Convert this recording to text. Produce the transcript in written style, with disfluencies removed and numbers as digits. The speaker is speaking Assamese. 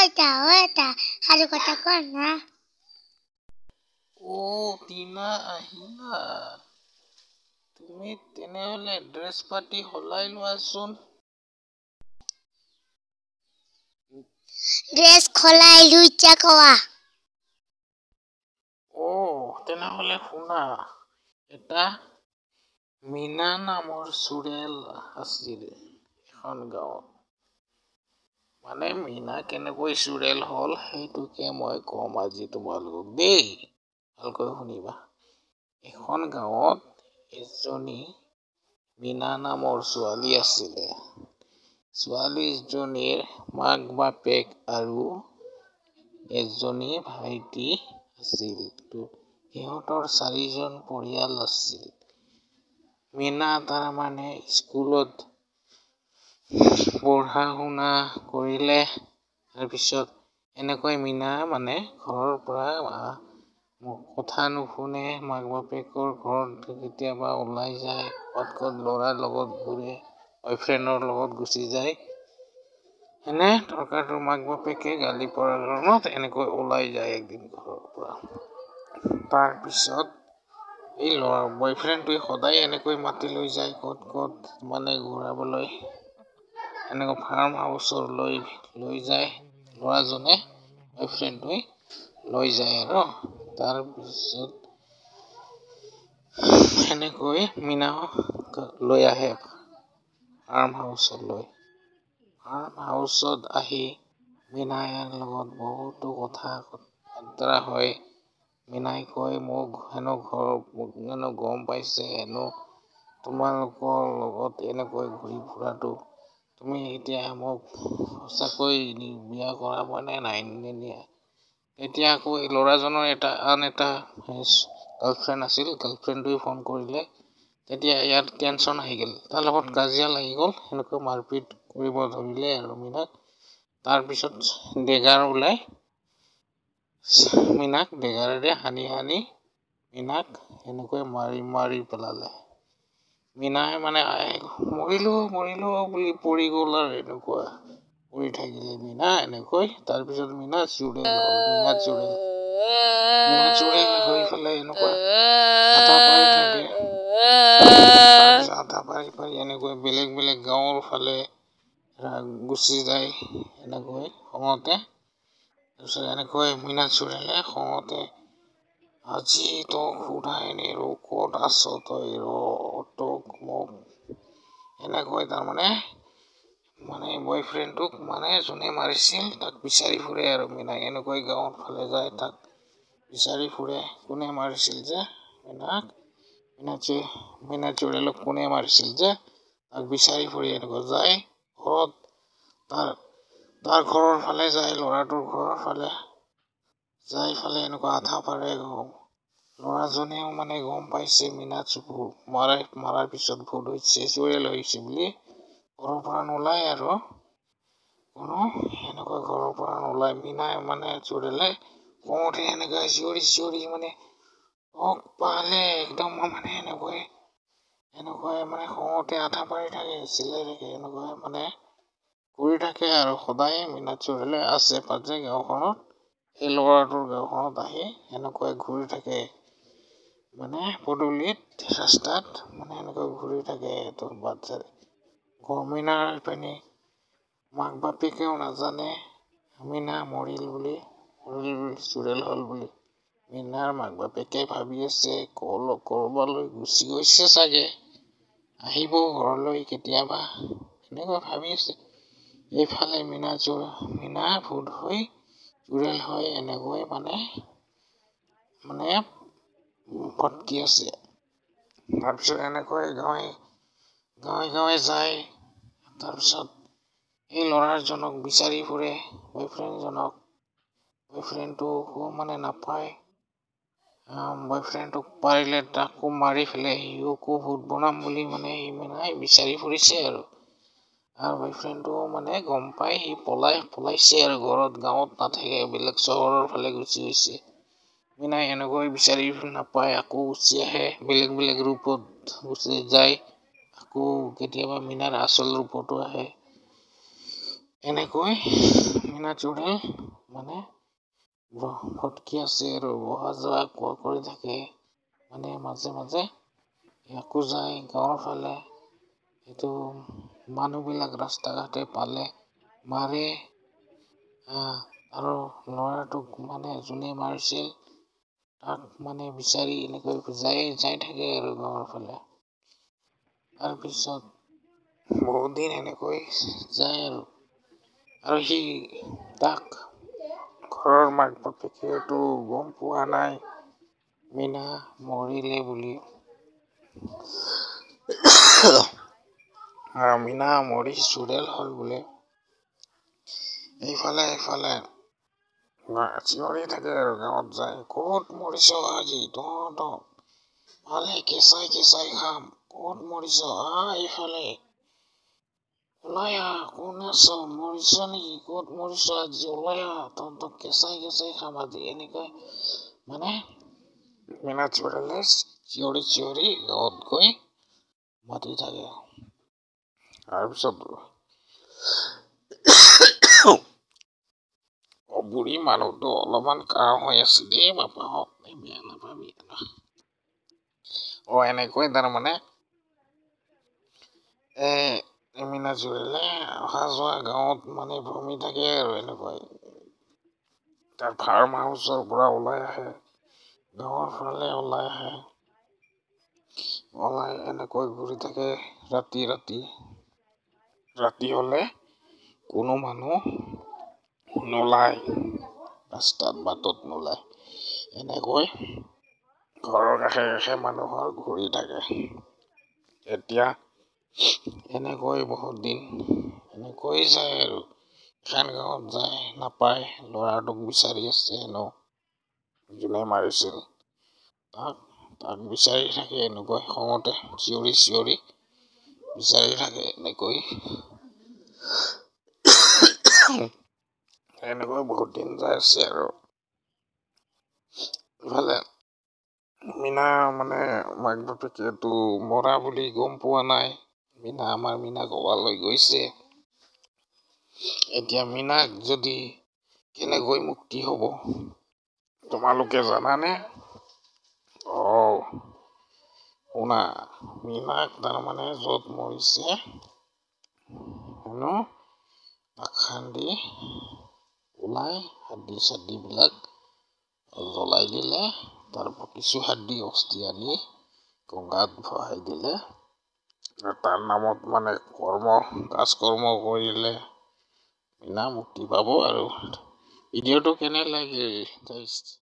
এটা আৰু কথা কোৱা না টিনা আহিলা তুমি তেনেহলে ড্ৰেছ পাতি সলাই লোৱাচোন ড্ৰেছ খলাই লুইচা কোৱা তেনেহলে শুনা এটা মীনা নামৰ চুৰেল আছিল এখন গাঁৱত মানে মীনা কেনেকৈ চুৰেল হল সেইটোকে মই কম আজি তোমালোকক দেই ভালকৈ শুনিবা এখন গাঁৱত এজনী মীনা নামৰ ছোৱালী আছিলে ছোৱালীজনীৰ মাক বাপেক আৰু এজনী ভাইটি আছিল সিহঁতৰ 4জন পৰিয়াল আছিল মীনা তাৰমানে স্কুলত পঢ়া শুনা কৰিলে তাৰপিছত এনেকৈ মীনা মানে ঘৰৰ পৰা কথা নুশুনে মাক বাপেকৰ ঘৰত কেতিয়াবা ওলাই যায় ক'ত ল'ৰাৰ লগত ঘূৰে বয়ফ্ৰেণ্ডৰ লগত গুচি যায় এনে তৰকাৰটোৰ মাক বাপেকে গালি পৰাৰ কাৰণত এনেকৈ ওলাই যায় একদিন ঘৰৰ পৰা তাৰপিছত এই ল'ৰা বয়ফ্ৰেণ্ডটোৱে সদায় এনেকৈ মাতি লৈ যায় ক'ত মানে ঘূৰাবলৈ এনেকৈ ফাৰ্ম হাউচলৈ লৈ যায় ল'ৰাজনে বয়ফ্ৰেণ্ডটোৱে লৈ যায় আৰু তাৰপিছত এনেকৈ মীনাক লৈ আহে ফাৰ্ম হাউচত আহি মীনাৰ লগত বহুতো কথা বতৰা হয় মীনাই কয় মোক হেনো গম পাইছে হেনো তোমালোকৰ লগত এনেকৈ ঘূৰি ফুৰাটো তুমি এতিয়া মোক সঁচাকৈ বিয়া কৰাবনে নাই নিনিয়া এতিয়া আকৌ এই ল'ৰাজনৰ আন এটা গাৰ্লফ্ৰেণ্ড আছিল গাৰ্লফ্ৰেণ্ডটোৱে ফোন কৰিলে তেতিয়া ইয়াত টেনচন আহি গ'ল তাৰ লগত কাজিয়া লাগি গ'ল এনেকৈ মাৰপিট কৰিব ধৰিলে আৰু মীনাক তাৰপিছত ডেগাৰ ওলাই মীনাক ডেগাৰেৰে সানি মীনাক এনেকৈ মাৰি পেলালে মীনাই মানে মৰিলো বুলি পৰি গ'ল আৰু এনেকুৱা পৰি থাকিলে মীনা এনেকৈ তাৰপিছত মীনা চুৰেল হৈ পেলাই এনেকুৱা আধা পাৰি এনেকৈ বেলেগ গাঁৱৰ ফালে গুচি যায় এনেকৈ খঙতে তাৰপিছত এনেকৈ মীনা চুৰেলে খঙতে আজি তোক সোধাই নেৰো ক'ত আছ তই তোক মোক এনেকৈ তাৰমানে বয়ফ্ৰেণ্ডটোক মানে যোনে মাৰিছিল তাক বিচাৰি ফুৰে আৰু মীনাই এনেকৈ গাঁৱৰ ফালে যায় তাক বিচাৰি ফুৰে কোনে মাৰিছিল যে মীনা চুৰেলক কোনে মাৰিছিল যে তাক বিচাৰি ফুৰি এনেকৈ যায় ঘৰত তাৰ ঘৰৰ ফালে যায় ল'ৰাটোৰ ঘৰৰ ফালে এনেকুৱা আধা পাৰে ল'ৰাজনেও মানে গম পাইছে মীনা মাৰাৰ পিছত ভুল হৈছে চুৰেল হৈছে বুলি ঘৰৰ পৰা নোলায় আৰু এনেকৈ ঘৰৰ পৰা নোলায় মীনাই মানে চুৰেলে খঙতে এনেকৈ চিঞৰি মানে পালে একদম মানে এনেকৈ মানে খঙতে আধা পাৰি থাকে চিলাই থাকে এনেকৈ মানে ঘূৰি থাকে আৰু সদায় মীনা চুৰেলে আছে পাজে গাঁওখনত সেই ল'ৰাটোৰ গাঁওখনত আহি এনেকৈ ঘূৰি থাকে মানে পদূলিত ৰাস্তাত মানে এনেকৈ ঘূৰি থাকে তোৰ বাচ্চাৰে মীনাৰ পিনে মাক বাপেকেও নাজানে মীনা মৰিল বুলি চুৰেল হল বুলি মীনাৰ মাক বাপেকে ভাবি আছে কৰবালৈ গুচি গৈছে চাগে আহিব ঘৰলৈ কেতিয়াবা এনেকৈ ভাবি আছে এইফালে মীনা ভূত হৈ চুৰেল হৈ এনেকৈ মানে ভটকি আছে তাৰপিছত এনেকৈ গাঁৱে যায় তাৰপিছত এই ল'ৰাজনক বিচাৰি ফুৰে বয়ফ্ৰেণ্ডটোকো মানে নাপায় বয়ফ্ৰেণ্ডটোক পাৰিলে তাকো মাৰি পেলাই সিওকো ভূত বনাম বুলি মানে সি মীনাই বিচাৰি ফুৰিছে আৰু বয়ফ্ৰেণ্ডটো মানে গম পাই সি পলাইছে আৰু গাঁৱত নাথাকে বেলেগ চহৰৰ ফালে গুচি গৈছে মীনাই এনেকৈ বিচাৰি নাপায় আকৌ গুচি আহে বেলেগ ৰূপত গুচি যায় আকৌ কেতিয়াবা মীনাৰ আচল ৰূপতো আহে এনেকৈ মীনা চুৰেল মানে ভটকি আছে আৰু অহা যোৱা কৰি থাকে মানে মাজে মাজে ইয়াকো যায় গাঁৱৰ ফালে সেইটো মানুহবিলাক ৰাস্তা ঘাটে পালে মাৰে আৰু ল'ৰাটোক মানে যোনে মাৰিছিল তাক মানে বিচাৰি এনেকৈ যাই থাকে আৰু গাঁৱৰ ফালে তাৰপিছত বহুত দিন এনেকৈ যায় আৰু সি তাক ঘৰৰ মাক বাপেকেতো গম পোৱা নাই মীনা মৰিলে বুলি মীনা মৰি চুৰেল হ'ল বোলে এইফালে চিঞৰি থাকে আৰু গাঁৱত যায় ক'ত মৰিছ আজি তহঁতক ভালে কেঁচাই খাম ক'ত মৰিছ এইফালে ওলাই আহ কোন আছ মৰিছ নেকি ক'ত মৰিছ আজি ওলাই আহ তহঁতক কেঁচাই খাম আজি এনেকৈ মানে মীনা চুৰেলে চিঞৰি গাঁৱত গৈ মাতি থাকে তাৰপিছত বুঢ়ী মানুহটো অলপমান কাহ হৈ আছে দেই বাপাহঁত বেয়া নাপাবি এনেকৈ তাৰমানে মীনা চুৰেলে অহা যোৱা গাঁৱত মানে ভ্ৰমি থাকে আৰু এনেকৈ তাৰ ফাৰ্ম হাউচৰ পৰা ওলাই আহে গাঁৱৰ ফালে ওলাই এনেকৈ ঘূৰি থাকে ৰাতি হলে কোনো মানুহ নোলায় ৰাস্তাত বাটত নোলায় এনেকৈ ঘৰৰ কাষে মানুহৰ ঘূৰি থাকে এতিয়া এনেকৈ বহুত দিন এনেকৈ যায় আৰু এখন গাঁৱত যায় নাপায় ল'ৰাটোক বিচাৰি আছে হেনো যোনে মাৰিছিল তাক বিচাৰি থাকে এনেকৈ খঙতে চিঞৰি বিচাৰি থাকে এনেকৈ বহুত দিন যাই আছে আৰু ইফালে মীনা মানে মাক বাপেকেতো মৰা বুলি গম পোৱা নাই আমাৰ মীনা ক'বালৈ গৈছে এতিয়া মীনাক যদি কেনেকৈ মুক্তি হ'ব তোমালোকে জানানে শুনা মীনাক তাৰমানে য'ত মৰিছে হেনো তাক খান্দি ওলাই হাড্ডি চাড্ডিবিলাক জ্বলাই দিলে তাৰপৰা কিছু হাড্ডি অস্থি আনি গংগাত ভৰাই দিলে তাৰ নামত মানে কাজ কৰ্ম কৰিলে মীনা মুক্তি পাব আৰু ভিডিঅ'টো কেনে লাগিল